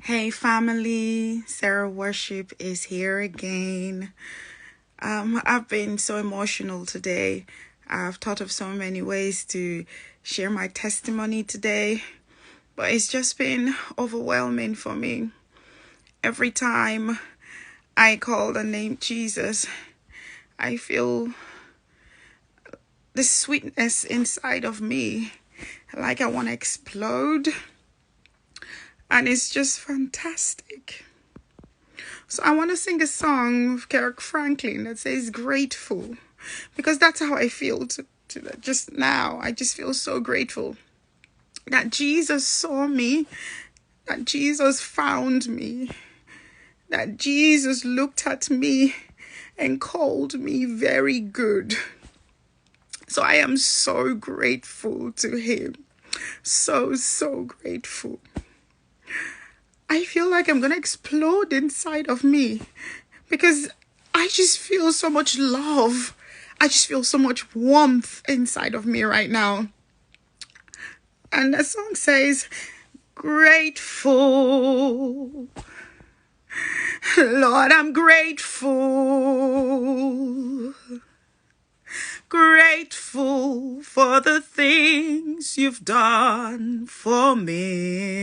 Hey family, Sarahworship is here again. I've been so emotional today. I've thought of so many ways to share my testimony today, but it's just been overwhelming for me. Every time I call the name Jesus, I feel the sweetness inside of me, like I want to explode. And it's just fantastic. So I want to sing a song of Kirk Franklin that says grateful, because that's how I feel just now. I just feel so grateful that Jesus saw me, that Jesus found me, that Jesus looked at me and called me very good. So I am so grateful to him. So grateful. I feel like I'm going to explode inside of me because I just feel so much love. I just feel so much warmth inside of me right now. And the song says, grateful. Lord, I'm grateful. Grateful for the things you've done for me.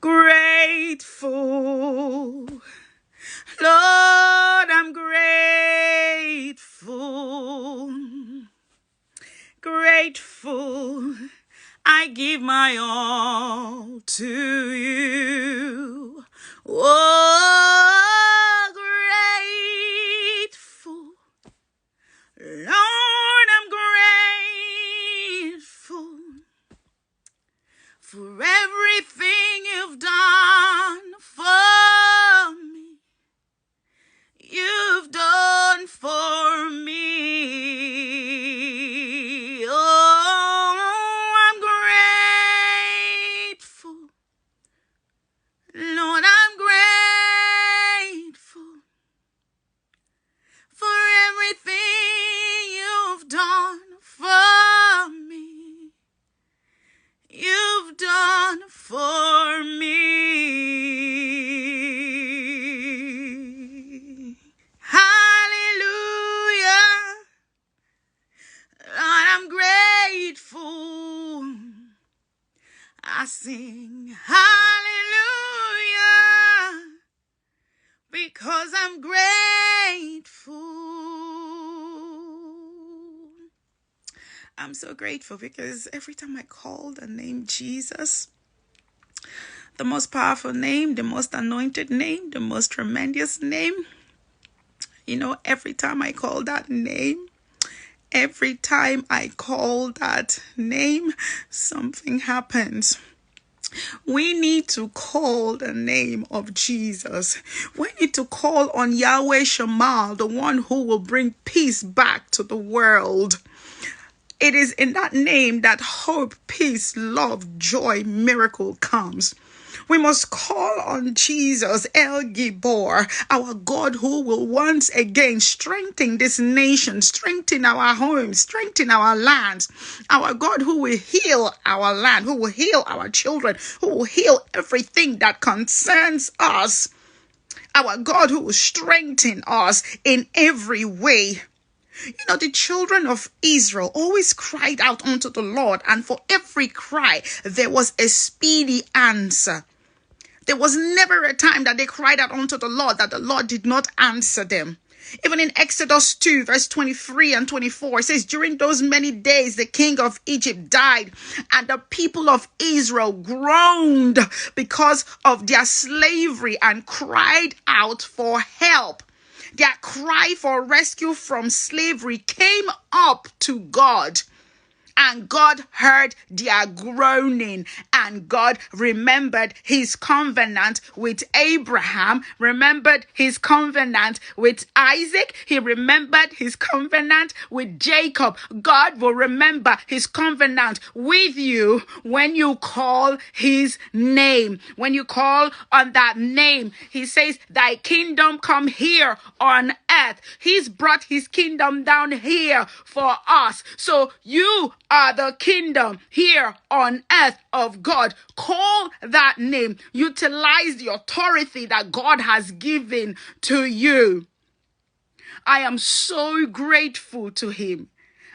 Grateful. Lord, I'm grateful. Grateful. I give my all to you. Oh, grateful. Lord, I'm grateful for everything you've done for me. You've done for me. Oh, I'm grateful. Lord, I'm grateful for everything you've done for me. You've done for me. Hallelujah. Lord, I'm grateful. I sing hallelujah because I'm grateful. I'm so grateful because every time I call the name Jesus, the most powerful name, the most anointed name, the most tremendous name, every time I call that name, something happens. We need to call the name of Jesus. We need to call on Yahweh Shammah, the one who will bring peace back to the world. It is in that name that hope, peace, love, joy, miracle comes. We must call on Jesus, El Gibor, our God who will once again strengthen this nation, strengthen our homes, strengthen our lands. Our God who will heal our land, who will heal our children, who will heal everything that concerns us. Our God who will strengthen us in every way. The children of Israel always cried out unto the Lord, and for every cry, there was a speedy answer. There was never a time that they cried out unto the Lord that the Lord did not answer them. Even in Exodus 2, verse 23 and 24, it says, during those many days, the king of Egypt died, and the people of Israel groaned because of their slavery and cried out for help. Their cry for rescue from slavery came up to God. And God heard their groaning, and God remembered his covenant with Abraham, remembered his covenant with Isaac, he remembered his covenant with Jacob. God will remember his covenant with you when you call his name. When you call on that name, he says, thy kingdom come here on earth. He's brought his kingdom down here for us. So you are the kingdom here on earth of God, call that name. Utilize the authority that God has given to you. I am so grateful to him.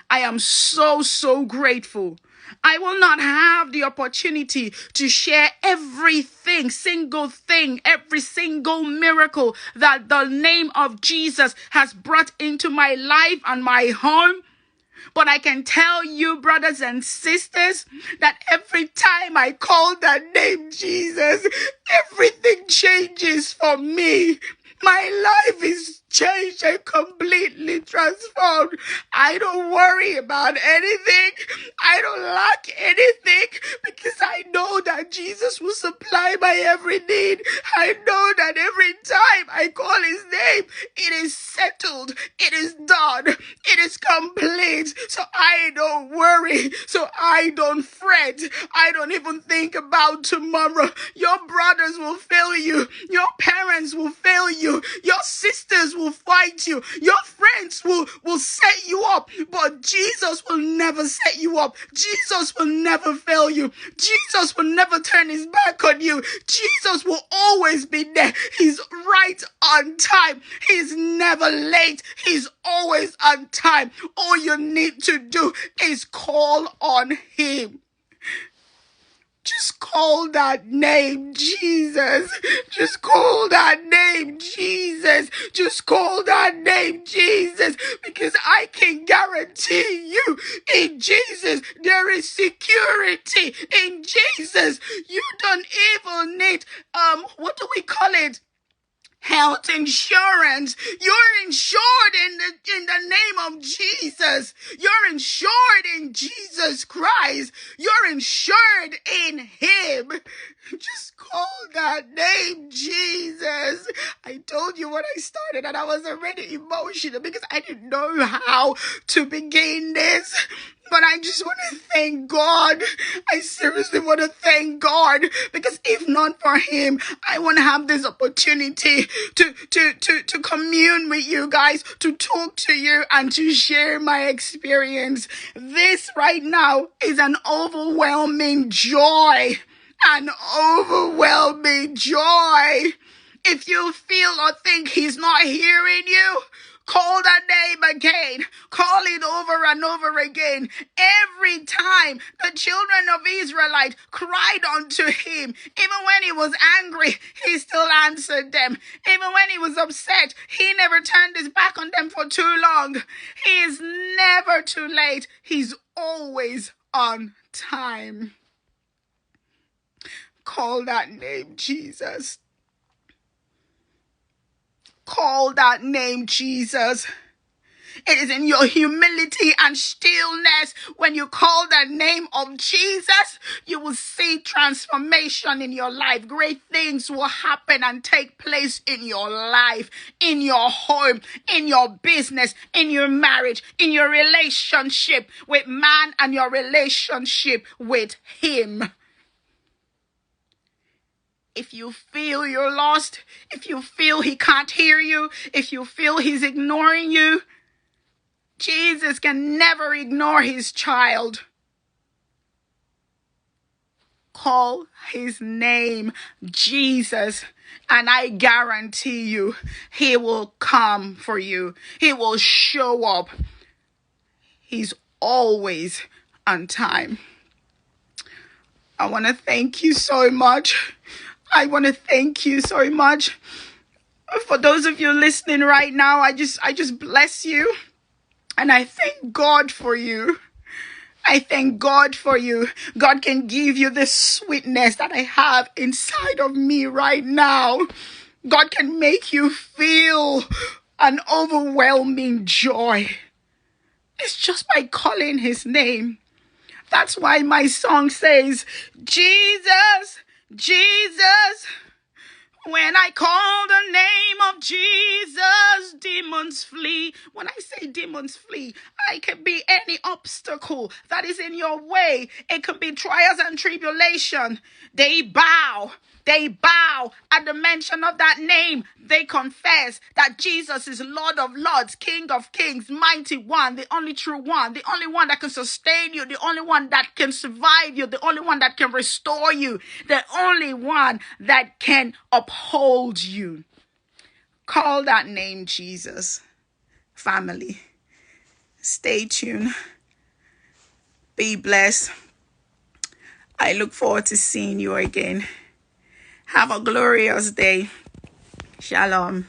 I am so grateful. I will not have the opportunity to share everything, single thing, every single miracle that the name of Jesus has brought into my life and my home. But I can tell you, brothers and sisters, that every time I call that name Jesus, everything changes for me. My life is changed and completely transformed. I don't worry about anything. I don't lack anything because I know that Jesus will supply my every need. I know that every time I call his name, it is settled. It is done. It is complete. So I don't worry. So I don't fret. I don't even think about tomorrow. Your brothers will fail you. Your parents will fail you. Your sisters will fight you. Your friends will set you up. But Jesus will never set you up. Jesus will never fail you. Jesus will never turn his back on you. Jesus will always be there. He's right on time. He's never late. He's always on time. All you need to do is call on him. Just call that name, Jesus. Just call that name, Jesus. Just call that name, Jesus. Because I can guarantee you, in Jesus, there is security. In Jesus, you don't even need, what do we call it? Health insurance. You're insured in the name of Jesus. You're insured in Jesus Christ. You're insured in him. Just call that name, Jesus. I told you when I started and I was already emotional because I didn't know how to begin this. But I just want to thank God. I seriously want to thank God because if not for him, I won't have this opportunity to commune with you guys, to talk to you and to share my experience. This right now is an overwhelming joy. An overwhelming joy. If you feel or think he's not hearing you, call that name again. Call it over and over again. Every time the children of Israelite cried unto him, even when he was angry, he still answered them. Even when he was upset, he never turned his back on them for too long. He is never too late. He's always on time. Call that name, Jesus. Call that name, Jesus. It is in your humility and stillness. When you call the name of Jesus, you will see transformation in your life. Great things will happen and take place in your life, in your home, in your business, in your marriage, in your relationship with man and your relationship with him. If you feel you're lost, if you feel he can't hear you, if you feel he's ignoring you, Jesus can never ignore his child. Call his name Jesus, and I guarantee you, he will come for you. He will show up. He's always on time. I want to thank you so much. I want to thank you so much. For those of you listening right now, I just bless you. And I thank God for you. I thank God for you. God can give you this sweetness that I have inside of me right now. God can make you feel an overwhelming joy. It's just by calling his name. That's why my song says, Jesus, Jesus, When I call the name of Jesus, demons flee. When I say demons flee, it can be any obstacle that is in your way. It can be trials and tribulation. They bow. They bow at the mention of that name. They confess that Jesus is Lord of Lords, King of Kings, Mighty One, the only true one, the only one that can sustain you, the only one that can survive you, the only one that can restore you, the only one that can uphold you. Call that name Jesus. Family, stay tuned. Be blessed. I look forward to seeing you again. Have a glorious day. Shalom.